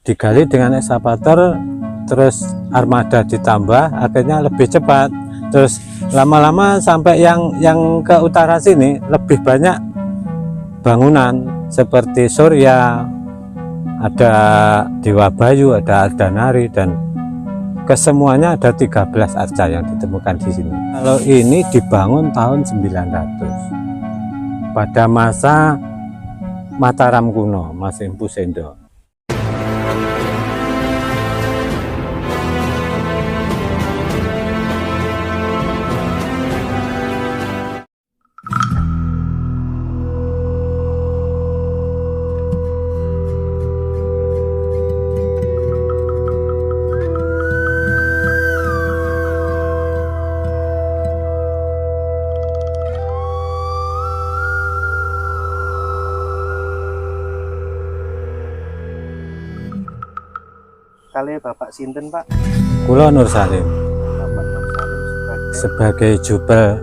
digali dengan ekskavator, terus armada ditambah, akhirnya lebih cepat. Terus lama-lama sampai yang ke utara sini lebih banyak bangunan seperti Surya, ada Dewa Bayu, ada Ardanari, dan kesemuanya ada 13 arca yang ditemukan di sini. Kalau ini dibangun tahun 900 pada masa Mataram kuno, Mas Empu Sendo. Kali Bapak sinten Pak? Kula Nur Salim Bapak Nur Salim sebagai jubel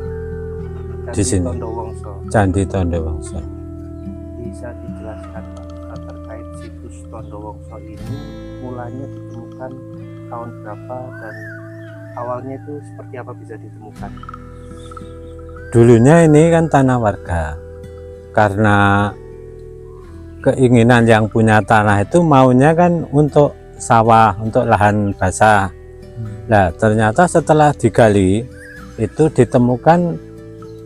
di sini, Tondowongso. Candi Tondowongso. Bisa dijelaskan Pak terkait situs Tondowongso ini mulanya ditemukan tahun berapa dan awalnya itu seperti apa bisa ditemukan? Dulunya ini kan tanah warga, karena keinginan yang punya tanah itu maunya kan untuk sawah, untuk lahan basah. Nah, ternyata setelah digali itu ditemukan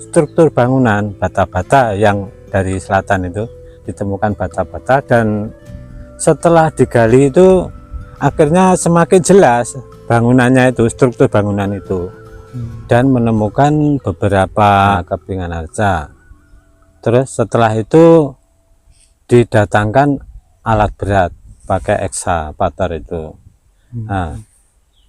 struktur bangunan bata-bata yang dari selatan itu ditemukan bata-bata, dan setelah digali itu akhirnya semakin jelas bangunannya itu, struktur bangunan itu, dan menemukan beberapa kepingan arca. Terus setelah itu didatangkan alat berat pakai ekskavator itu. Nah,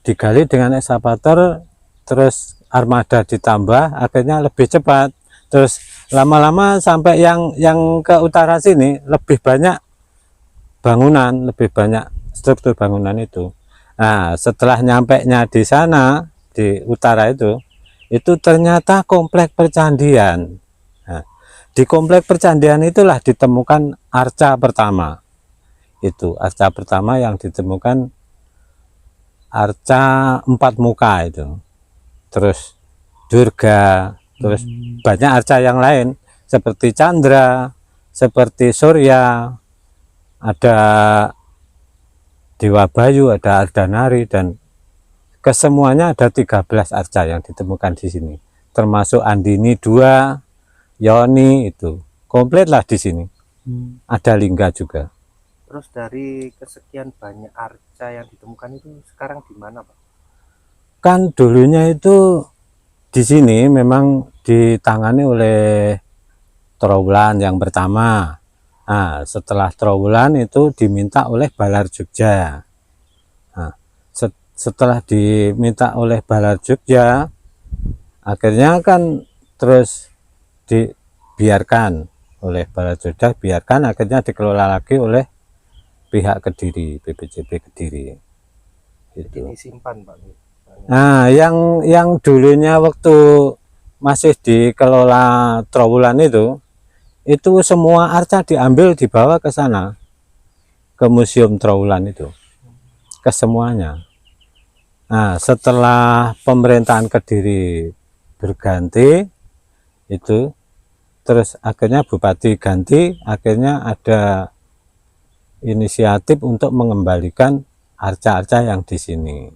digali dengan ekskavator, terus armada ditambah, akhirnya lebih cepat. Terus lama-lama sampai yang ke utara sini lebih banyak bangunan, lebih banyak struktur bangunan itu. Nah, setelah nyampainya di sana, di utara itu ternyata komplek percandian. Nah, di komplek percandian itulah ditemukan arca pertama. Itu arca pertama yang ditemukan, arca 4 muka itu. Terus Durga, terus banyak arca yang lain seperti Chandra, seperti Surya, ada Dewa Bayu, ada Ardanari, dan kesemuanya ada 13 arca yang ditemukan di sini. Termasuk Andini 2, Yoni, itu komplit lah di sini. Ada lingga juga. Terus dari kesekian banyak arca yang ditemukan itu sekarang di mana Pak? Kan dulunya itu di sini memang ditangani oleh Trowulan yang pertama. Nah, setelah Trowulan itu diminta oleh Balar Jogja. Nah, setelah diminta oleh Balar Jogja, akhirnya kan terus dibiarkan oleh Balar Jogja, biarkan, akhirnya dikelola lagi oleh pihak Kediri, BPJB Kediri. Jadi disimpan Pak. Nah, yang dulunya waktu masih dikelola Trowulan itu semua arca diambil, dibawa ke sana, ke Museum Trowulan itu, kesemuanya. Nah, setelah pemerintahan Kediri berganti itu, terus akhirnya bupati ganti, akhirnya ada inisiatif untuk mengembalikan arca-arca yang di sini.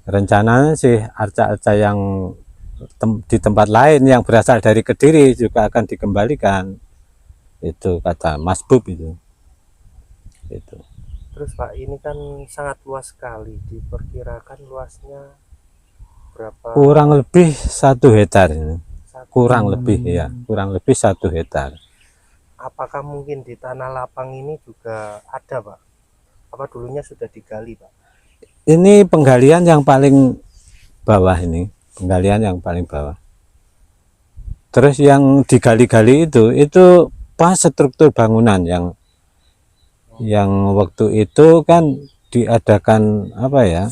Rencananya sih arca-arca yang di tempat lain yang berasal dari Kediri juga akan dikembalikan. Itu kata Mas Bub itu. Terus Pak, ini kan sangat luas sekali. Diperkirakan luasnya berapa? Kurang lebih 1 hektar ini. Kurang lebih ya, kurang lebih 1 hektar. Apakah mungkin di tanah lapang ini juga ada Pak? Apa dulunya sudah digali Pak? Ini penggalian yang paling bawah ini, penggalian yang paling bawah. Terus yang digali-gali itu pas struktur bangunan yang waktu itu kan diadakan apa ya,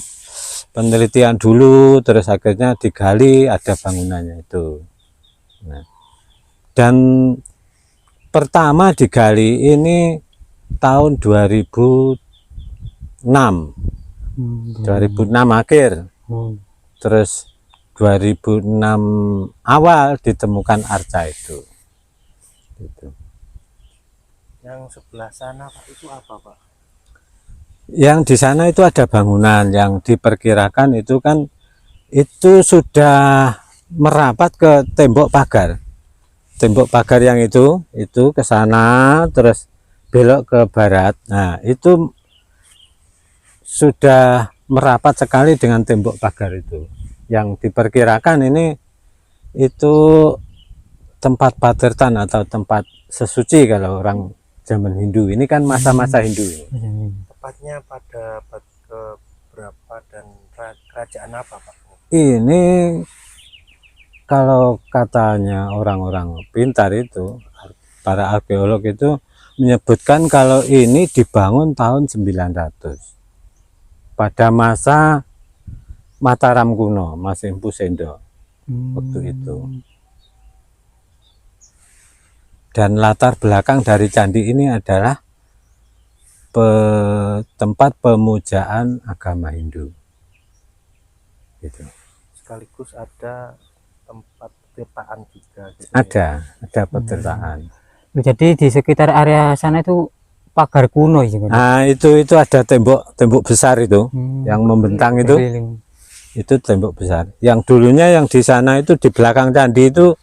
penelitian dulu, terus akhirnya digali, ada bangunannya itu. Nah, dan pertama digali ini tahun 2007 2006 akhir. Terus 2006 awal ditemukan arca itu. Gitu. Yang sebelah sana Pak itu apa Pak? Yang di sana itu ada bangunan yang diperkirakan itu kan itu sudah merapat ke tembok pagar. Tembok pagar yang itu ke sana terus belok ke barat. Nah, itu sudah merapat sekali dengan tembok pagar itu. Yang diperkirakan ini itu tempat patirtan atau tempat sesuci kalau orang zaman Hindu. Ini kan masa-masa Hindu ini. Tepatnya pada abad ke berapa dan kerajaan apa Pak? Ini kalau katanya orang-orang pintar itu, para arkeolog itu menyebutkan kalau ini dibangun tahun 900 pada masa Mataram kuno, Mas Empu Sendo waktu itu. Dan latar belakang dari candi ini adalah tempat pemujaan agama Hindu. Gitu. Sekaligus ada tempat petirtaan juga. Gitu ada petirtaan. Jadi di sekitar area sana itu pagar kuno ya. Nah, itu ada tembok besar itu yang membentang itu. Itu tembok besar. Yang dulunya yang di sana itu di belakang candi itu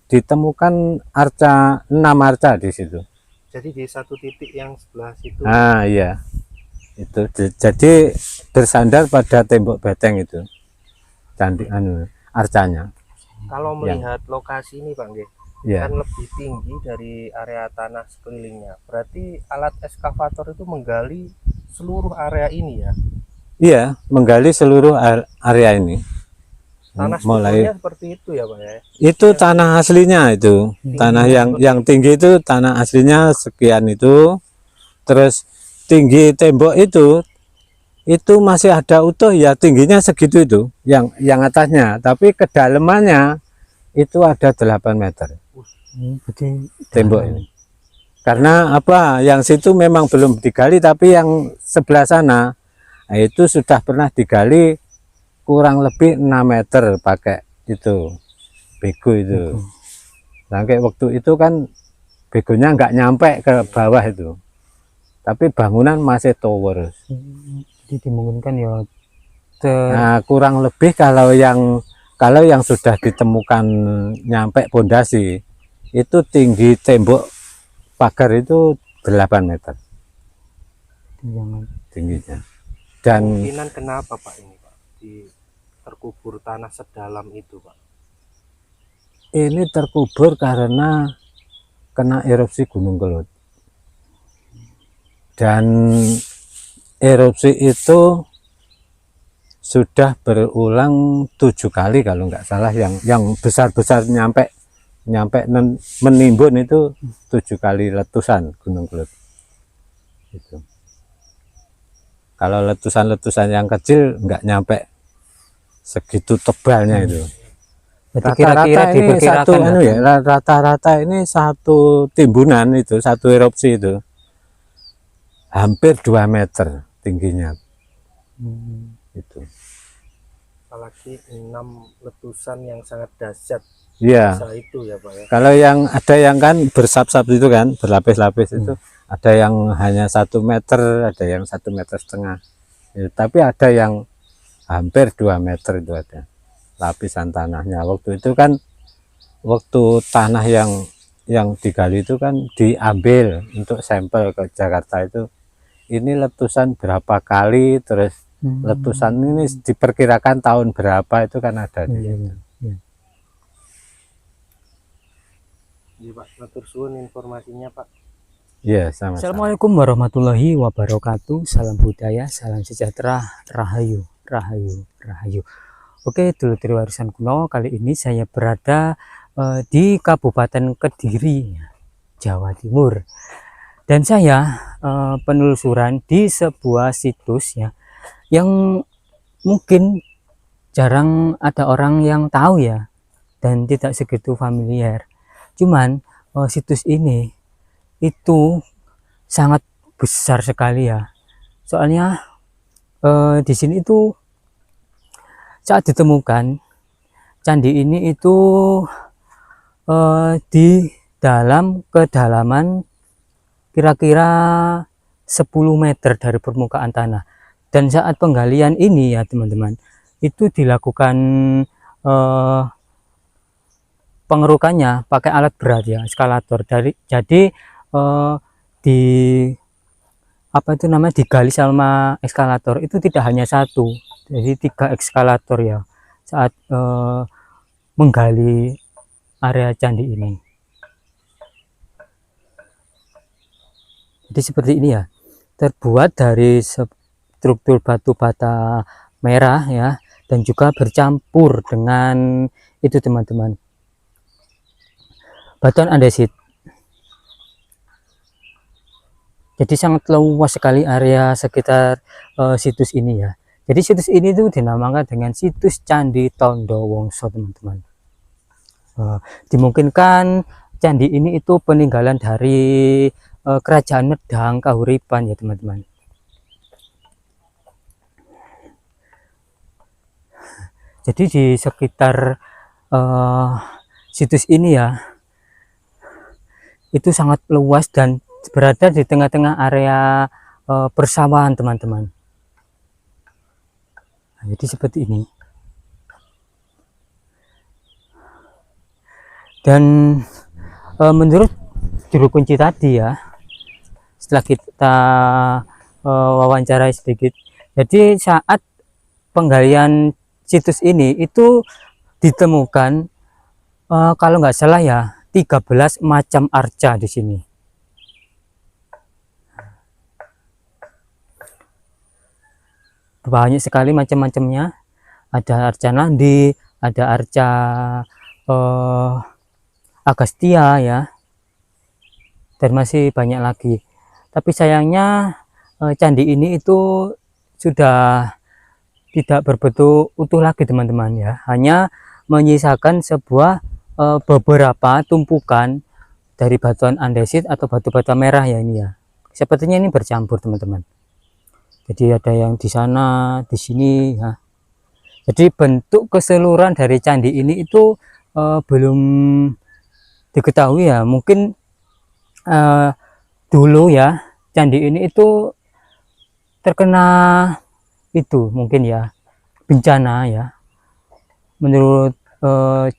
ditemukan arca, 6 arca di situ. Jadi di satu titik yang sebelah situ. Ah iya, itu jadi bersandar pada tembok beteng itu candi arcanya. Kalau melihat lokasi ini Pak Nggih, Ya. kan lebih tinggi dari area tanah sekelilingnya. Berarti alat eskavator itu menggali seluruh area ini ya? Iya, menggali seluruh area ini. Tanah Mulai seperti itu ya Pak ya? itu tanah aslinya itu, tanah yang tinggi itu tanah aslinya sekian itu. Terus tinggi tembok itu masih ada utuh ya, tingginya segitu itu yang atasnya, tapi kedalamannya itu ada 8 meter tembok ini. Karena apa, yang situ memang belum digali, tapi yang sebelah sana itu sudah pernah digali kurang lebih 6 meter pakai itu bego itu. Nah, kayak waktu itu kan begonya nggak nyampe ke bawah itu, tapi bangunan masih tower. Jadi dimungkinkan ya Nah, kurang lebih kalau yang sudah ditemukan nyampe pondasi itu tinggi tembok pagar itu 8 meter tingginya. Dan kemungkinan kenapa Pak ini Pak terkubur tanah sedalam itu Pak? ini terkubur karena kena erupsi Gunung Kelut, dan erupsi itu sudah berulang 7 kali kalau nggak salah, yang besar-besar nyampe menimbun itu 7 kali letusan Gunung Kelut itu. Kalau letusan yang kecil nggak nyampe segitu tebalnya itu. Rata-rata ini satu rata-rata ini satu timbunan itu, satu erupsi itu hampir 2 meter tingginya. Itu. Apalagi 6 letusan yang sangat dahsyat. Iya. Itu ya Pak ya. Kalau yang ada yang kan bersap-sap itu kan, berlapis-lapis itu, ada yang hanya 1 meter, ada yang 1,5 meter. Ya, tapi ada yang hampir 2 meter itu ada lapisan tanahnya. Waktu itu kan, waktu tanah yang digali itu kan diambil untuk sampel ke Jakarta itu. Ini letusan berapa kali, terus letusan ini diperkirakan tahun berapa itu kan ada di situ. Iya Pak, matur suwun informasinya Pak. Iya, sama-sama. Assalamualaikum warahmatullahi wabarakatuh. Salam budaya, salam sejahtera, rahayu, rahayu, rahayu. Oke, dulur warisan kuno, kali ini saya berada di Kabupaten Kediri, Jawa Timur. Dan saya penelusuran di sebuah situs ya, yang mungkin jarang ada orang yang tahu ya, dan tidak segitu familiar. Cuman situs ini itu sangat besar sekali ya. Soalnya di sini itu saat ditemukan candi ini itu di dalam kedalaman kira-kira 10 meter dari permukaan tanah. Dan saat penggalian ini ya teman-teman, itu dilakukan pengerukannya pakai alat berat ya, eskalator. Jadi di apa itu namanya, digali sama eskalator itu tidak hanya satu, jadi 3 eskalator ya saat menggali area candi ini. Jadi seperti ini ya, terbuat dari struktur batu bata merah ya, dan juga bercampur dengan itu teman-teman, batuan andesit. Jadi sangat luas sekali area sekitar situs ini ya. Jadi situs ini tuh dinamakan dengan situs Candi Tondo Wongso teman-teman. Dimungkinkan candi ini itu peninggalan dari kerajaan Medang Kahuripan ya teman-teman. Jadi di sekitar situs ini ya, itu sangat luas dan berada di tengah-tengah area persawahan teman-teman. Nah, jadi seperti ini. Dan menurut juru kunci tadi ya, setelah kita wawancarai sedikit, jadi saat penggalian situs ini itu ditemukan kalau nggak salah ya 13 macam arca di sini. Banyak sekali macam-macamnya. Ada arca nandi, ada arca Agastya ya, dan masih banyak lagi. Tapi sayangnya candi ini itu sudah tidak berbentuk utuh lagi teman-teman ya, hanya menyisakan sebuah beberapa tumpukan dari batuan andesit atau batu bata merah ya ini ya. Sepertinya ini bercampur teman-teman. Jadi ada yang di sana, di sini ya. Jadi bentuk keseluruhan dari candi ini itu belum diketahui ya. Mungkin dulu ya candi ini itu terkena itu mungkin ya bencana ya. Menurut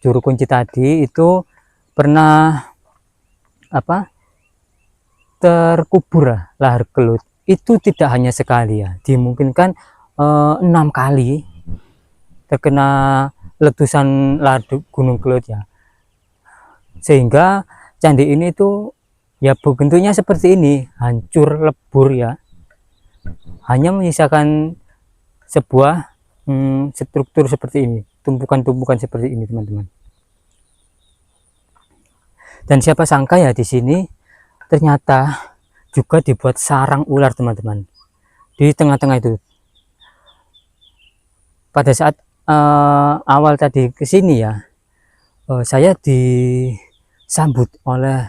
juru kunci tadi itu pernah apa, terkubur lahar kelut. Itu tidak hanya sekali ya, dimungkinkan 6 kali terkena letusan lahar gunung kelut ya, sehingga candi ini tuh ya bentuknya seperti ini, hancur lebur ya, hanya menyisakan sebuah struktur seperti ini, tumpukan-tumpukan seperti ini teman-teman. Dan siapa sangka ya di sini ternyata juga dibuat sarang ular teman-teman di tengah-tengah itu. Pada saat awal tadi ke sini ya, saya disambut oleh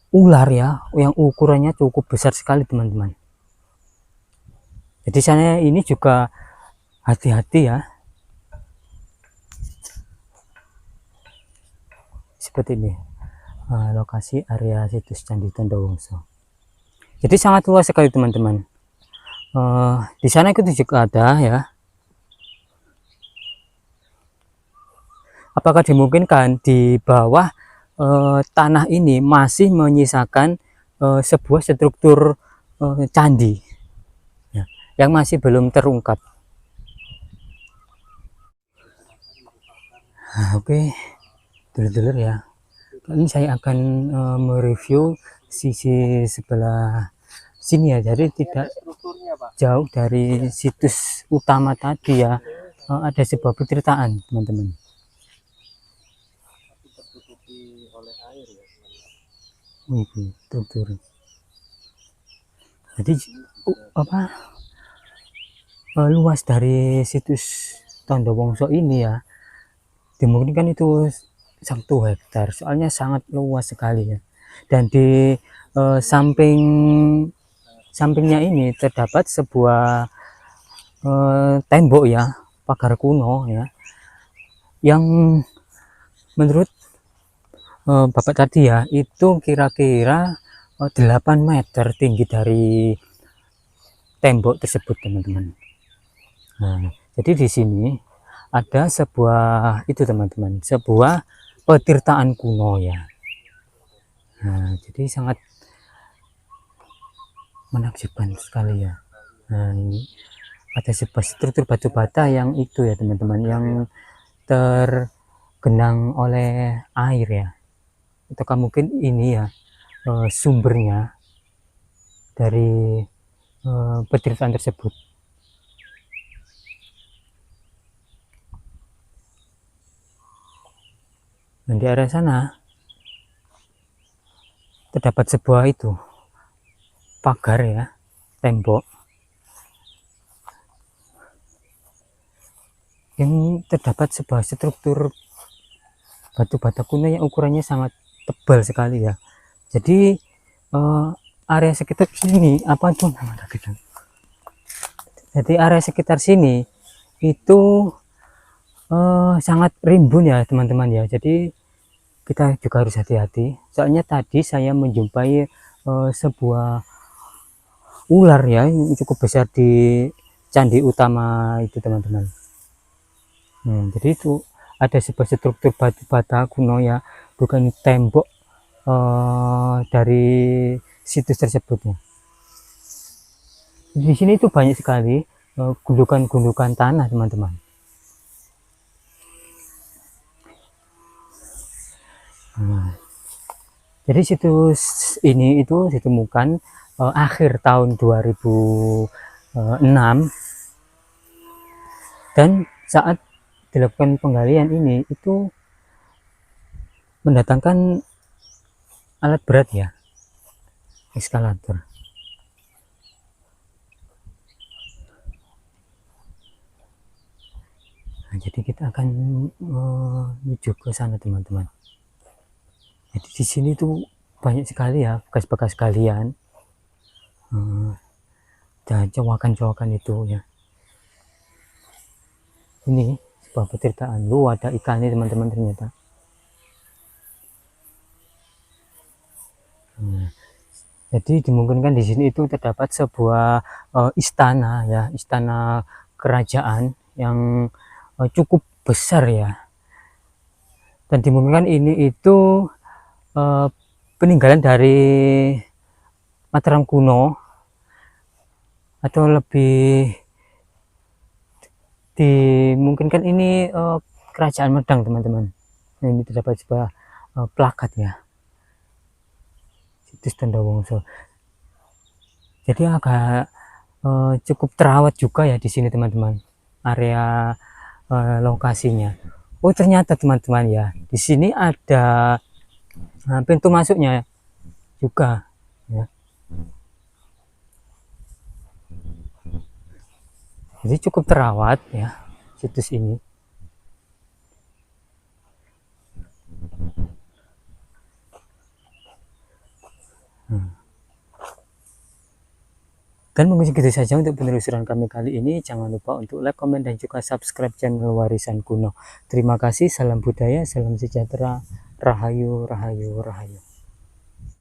ular ya, yang ukurannya cukup besar sekali teman-teman. Jadi saya ini juga hati-hati ya. Seperti ini lokasi area situs Candi Tondo Wongso. Jadi sangat luas sekali teman-teman. Di sana itu juga ada ya. Apakah dimungkinkan di bawah tanah ini masih menyisakan sebuah struktur candi ya, yang masih belum terungkap. Oke, dulur-dulur ya, ini saya akan mereview sisi sebelah sini ya, jadi tidak jauh dari situs utama tadi ya. Ada sebuah petirtaan teman-teman. Struktur. Jadi apa, luas dari situs Tondo Wongso ini ya, dimungkinkan itu 1 hektar, soalnya sangat luas sekali ya. Dan di sampingnya ini terdapat sebuah tembok ya, pagar kuno ya, yang menurut Bapak tadi ya itu kira-kira 8 meter tinggi dari tembok tersebut teman-teman. Nah, jadi di sini ada sebuah itu teman-teman, sebuah petirtaan kuno ya. Nah, jadi sangat menakjubkan sekali ya. Nah, ini ada sebuah struktur batu bata yang itu ya teman-teman, yang tergenang oleh air ya. Ataukah mungkin ini ya sumbernya dari petirtaan tersebut. Dan di area sana terdapat sebuah itu pagar ya, tembok yang terdapat sebuah struktur batu bata kuno yang ukurannya sangat tebal sekali ya. Jadi area sekitar sini apa tuh nama kita? Jadi area sekitar sini itu sangat rimbun ya teman-teman ya. Jadi kita juga harus hati-hati. Soalnya tadi saya menjumpai sebuah ular ya yang cukup besar di candi utama itu teman-teman. Jadi itu ada sebuah struktur batu bata kuno ya, bukan tembok dari situs tersebutnya. Di sini itu banyak sekali gundukan-gundukan tanah teman-teman. Jadi situs ini itu ditemukan akhir tahun 2006 dan saat dilakukan penggalian ini itu mendatangkan alat berat ya, eskalator. Nah, jadi kita akan menuju ke sana teman-teman. Jadi di sini tuh banyak sekali ya bekas-bekas galian dan cowakan-cowakan itu ya. Ini sebuah petirtaan, lu ada ikannya teman-teman ternyata. Jadi dimungkinkan di sini itu terdapat sebuah istana ya, istana kerajaan yang cukup besar ya. Dan dimungkinkan ini itu peninggalan dari Mataram kuno, atau lebih dimungkinkan ini kerajaan Medang teman-teman. Nah, ini terdapat sebuah plakat ya, situs Tondowongso. Jadi agak cukup terawat juga ya di sini teman-teman, area lokasinya. Oh ternyata teman-teman ya, di sini ada pintu masuknya juga ya. Jadi cukup terawat ya situs ini. Dan mungkin segitu saja untuk penelusuran kami kali ini. Jangan lupa untuk like, komen, dan juga subscribe channel Warisan Kuno. Terima kasih, salam budaya, salam sejahtera, rahayu, rahayu, rahayu.